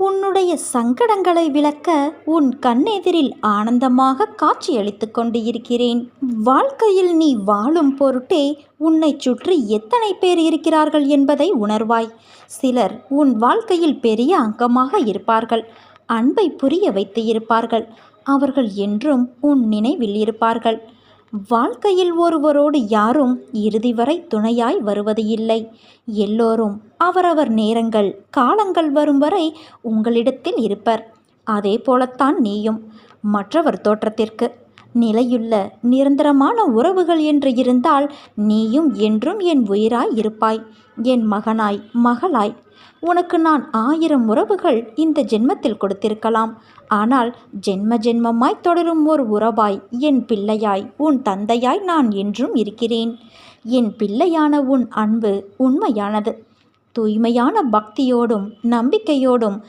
உன்னுடைய சங்கடங்களை விளக்க உன் கண்ணெதிரில் ஆனந்தமாக காட்சியளித்துக் கொண்டு இருக்கிறேன். வாழ்க்கையில் நீ வாழும் பொருட்டே உன்னை சுற்றி எத்தனை பேர் இருக்கிறார்கள் என்பதை உணர்வாய். சிலர் உன் வாழ்க்கையில் பெரிய அங்கமாக இருப்பார்கள். அன்பை புரிய வைத்து இருப்பார்கள். அவர்கள் என்றும் உன் நினைவில் இருப்பார்கள். வாழ்க்கையில் ஒருவரோடு யாரும் இறுதி வரை துணையாய் வருவது இல்லை. எல்லோரும் அவரவர் நேரங்கள் காலங்கள் வரும் வரை உங்களிடத்தில் இருப்பர். அதே போலத்தான் நீயும். மற்றவர் தோற்றத்திற்கு நிலையுள்ள நிரந்தரமான உறவுகள் என்று இருந்தால் நீயும் என்றும் என் உயிராய் இருப்பாய், என் மகனாய் மகளாய். உனக்கு நான் 1000 உறவுகள் இந்த ஜென்மத்தில் கொடுத்திருக்கலாம். ஆனால் ஜென்ம ஜென்மமாய் தொடரும் ஒரு உறவாய், என் பிள்ளையாய், உன் தந்தையாய் நான் என்றும் இருக்கிறேன். என் பிள்ளையான உன் அன்பு உண்மையானது. தூய்மையான பக்தியோடும் நம்பிக்கையோடும்